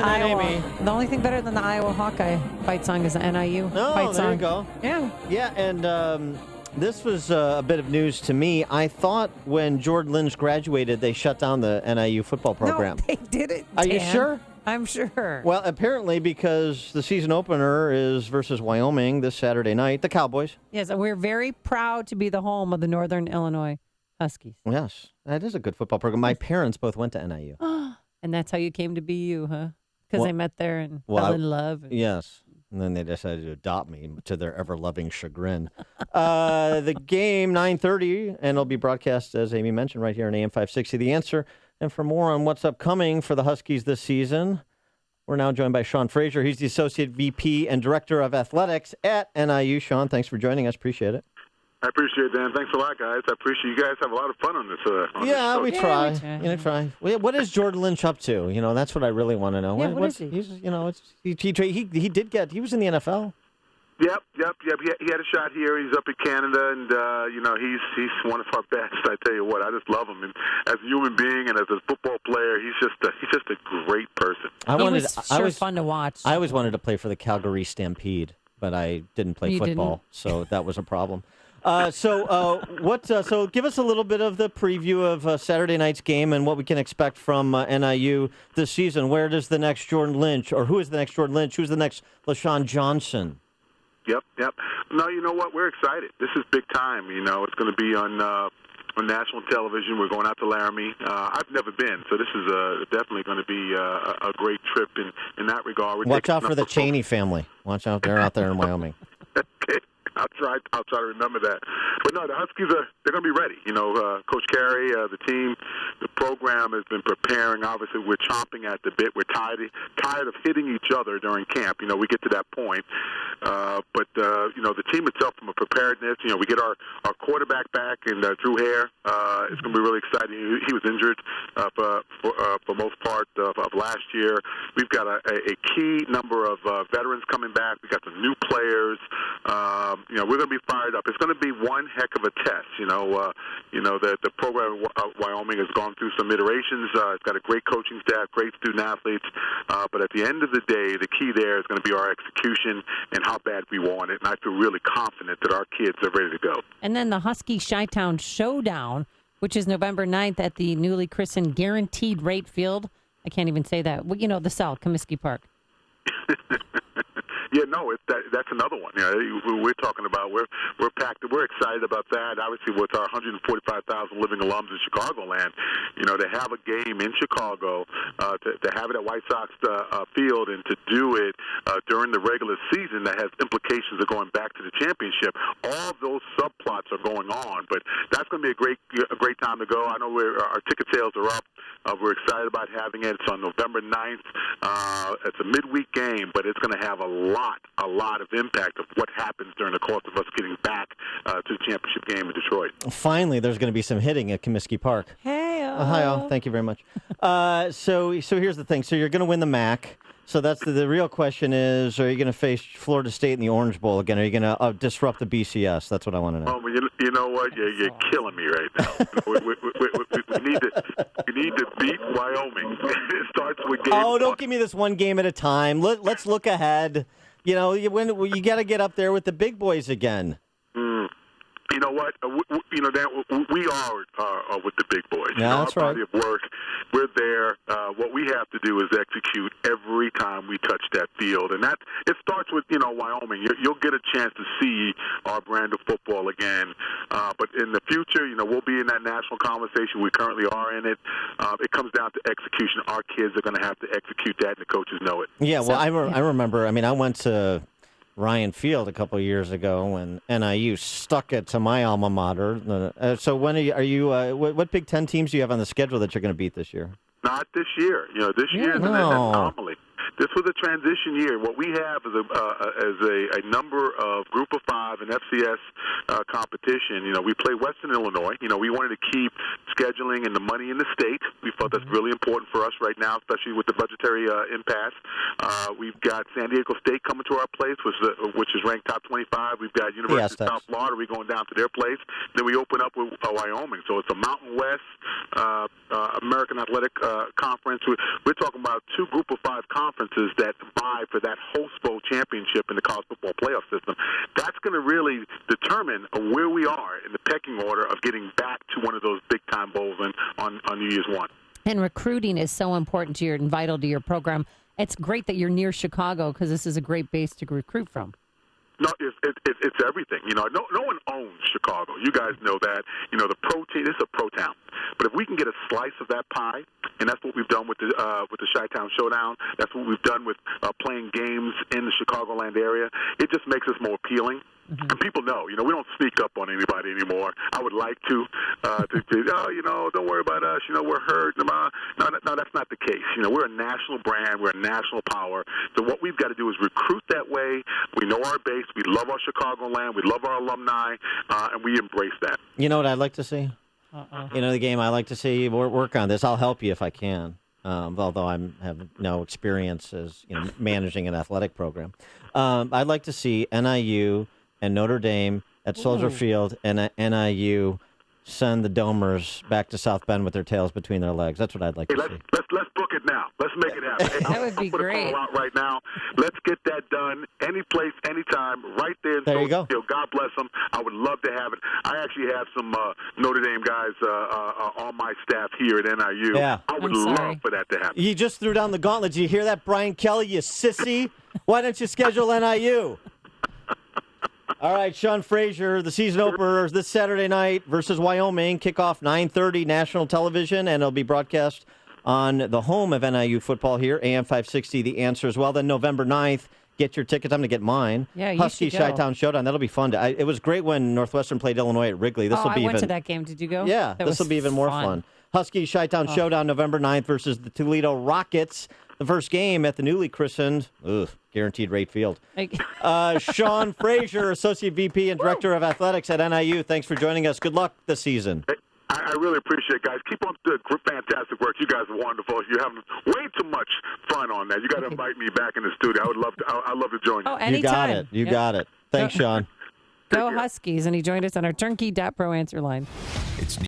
Iowa. Amy. The only thing better than the Iowa Hawkeye fight song is the NIU fight there song. you go. Yeah. Yeah, and this was a bit of news to me. I thought when Jordan Lynch graduated, they shut down the NIU football program. No, they did it. Are you Dan. sure? I'm sure. Well, apparently because the season opener is versus Wyoming this Saturday night, the Cowboys. Yes, and we're very proud to be the home of the Northern Illinois Huskies. Yes, that is a good football program. My parents both went to NIU. And that's how you came to be you, huh? Because they met there and fell in love. Yes. And then they decided to adopt me to their ever-loving chagrin. The game, 9:30, and it'll be broadcast, as Amy mentioned, right here on AM 560. The Answer. And for more on what's upcoming for the Huskies this season, we're now joined by Sean Frazier. He's the Associate VP and Director of Athletics at NIU. Sean, thanks for joining us. Appreciate it. I appreciate it, Dan. Thanks a lot, guys. I appreciate you guys have a lot of fun on this. We try. Try. What is Jordan Lynch up to? That's what I really want to know. Yeah, what is he? He was in the NFL. Yep. He had a shot here. He's up in Canada, and he's one of our best. I tell you what, I just love him. And as a human being and as a football player, he's just a great person. He was fun to watch. I always wanted to play for the Calgary Stampede, but I didn't play football, so that was a problem. So give us a little bit of the preview of Saturday night's game and what we can expect from NIU this season. Where does the next Jordan Lynch, or who is the next Jordan Lynch? Who's the next LaShawn Johnson? Yep. No, you know what? We're excited. This is big time. It's going to be on national television. We're going out to Laramie. I've never been, so this is definitely going to be a great trip in that regard. Watch out for the Cheney family. Watch out. They're out there in Wyoming. Okay. I'll try to remember that. But no, the Huskies they're going to be ready. Coach Carey, the team, the program has been preparing. Obviously, we're chomping at the bit. We're tired of hitting each other during camp. We get to that point. But the team itself, from a preparedness, we get our quarterback back, and Drew Hare. It's going to be really exciting. He was injured for most part of last year. We've got a key number of veterans coming back. We've got some new players. We're going to be fired up. It's going to be one heck of a test. The program of Wyoming has gone through some iterations. It's got a great coaching staff, great student athletes. But at the end of the day, the key there is going to be our execution and how bad we want it. And I feel really confident that our kids are ready to go. And then the Husky Chi-Town Showdown, which is November 9th at the newly christened Guaranteed Rate Field. I can't even say that. Well, the South, Comiskey Park. Yeah, no, that's another one. We're talking about we're packed. We're excited about that. Obviously, with our 145,000 living alums in Chicagoland, to have a game in Chicago, to have it at White Sox Field, and to do it during the regular season that has implications of going back to the championship. All of those subplots are going on, but that's going to be a great time to go. I know our ticket sales are up. We're excited about having it. It's on November 9th. It's a midweek game, but it's going to have a lot of impact of what happens during the course of us getting back to the championship game in Detroit. Finally, there's going to be some hitting at Comiskey Park. Hey-o. Hi-o. Thank you very much. So here's the thing. So you're going to win the MAC. So that's the real question is, are you going to face Florida State in the Orange Bowl again? Are you going to disrupt the BCS? That's what I want to know. Oh, well, you know what? You're killing me right now. we need to beat Wyoming. It starts with game one. Don't give me this one game at a time. Let's look ahead. You got to get up there with the big boys again. You know what? Dan, we are with the big boys. Yeah, that's our right. body of work, we're there. What we have to do is execute every time we touch that field, and it starts with Wyoming. You'll get a chance to see our brand of football again. But in the future, we'll be in that national conversation. We currently are in it. It comes down to execution. Our kids are going to have to execute that, and the coaches know it. Yeah. Well, I remember. I went to Ryan Field a couple of years ago when NIU stuck it to my alma mater. So when are you what Big Ten teams do you have on the schedule that you're going to beat this year? Not this year. This year is an anomaly. This was a transition year. What we have is a number of Group of Five and FCS competition. We play Western Illinois. We wanted to keep scheduling and the money in the state. We felt that's really important for us right now, especially with the budgetary impasse. We've got San Diego State coming to our place, which is ranked top 25. We've got University of South Florida. We're going down to their place. Then we open up with Wyoming. So it's a Mountain West American Athletic Conference. We're talking about two Group of 5 conferences that vie for that host bowl championship in the college football playoff system. That's going to really determine where we are in the pecking order of getting back to one of those big-time bowls on New Year's 1. And recruiting is so important to and vital to your program. It's great that you're near Chicago because this is a great base to recruit from. No, it's everything. No one owns Chicago. You guys know that. The protein. It's a pro town. But if we can get a slice of that pie, and that's what we've done with the Chi-Town Showdown. That's what we've done with playing games in the Chicagoland area. It just makes us more appealing. Mm-hmm. And people know, we don't sneak up on anybody anymore. I would like to don't worry about us. We're hurt. No, that's not the case. We're a national brand. We're a national power. So what we've got to do is recruit that way. We know our base. We love our Chicagoland. We love our alumni, and we embrace that. You know what I'd like to see? The game I like to see work on this. I'll help you if I can. Although I have no experience as managing an athletic program. I'd like to see NIU and Notre Dame at Soldier Field, and NIU send the Domers back to South Bend with their tails between their legs. That's what I'd like to see. Let's book it now. Let's make it happen. Hey, that would be great. I'll put a call out right now. Let's get that done. Any place, anytime, right there in There you go. Field. God bless them. I would love to have it. I actually have some Notre Dame guys on my staff here at NIU. Yeah. I would love for that to happen. You just threw down the gauntlet. Did you hear that, Brian Kelly, you sissy? Why don't you schedule NIU? All right, Sean Frazier, the season opener this Saturday night versus Wyoming. Kickoff 9:30 national television, and it'll be broadcast on the home of NIU football here, AM 560, The Answer as well. Then November 9th, get your tickets. I'm going to get mine. Yeah, you Husky should go. Chi-Town Showdown. That'll be fun. It was great when Northwestern played Illinois at Wrigley. This will be I went to that game. Did you go? Yeah, this will be even more fun. Husky Chi-Town Showdown November 9th versus the Toledo Rockets. The first game at the newly christened, guaranteed rate field. Sean Frazier, Associate VP and Director of Athletics at NIU. Thanks for joining us. Good luck this season. I really appreciate it, guys. Keep up the fantastic work. You guys are wonderful. You're having way too much fun on that. You got to invite me back in the studio. I'd love to join you. Oh, anytime. You got it. Thanks, Sean. Go Huskies. And he joined us on our turnkey.pro answer line. It's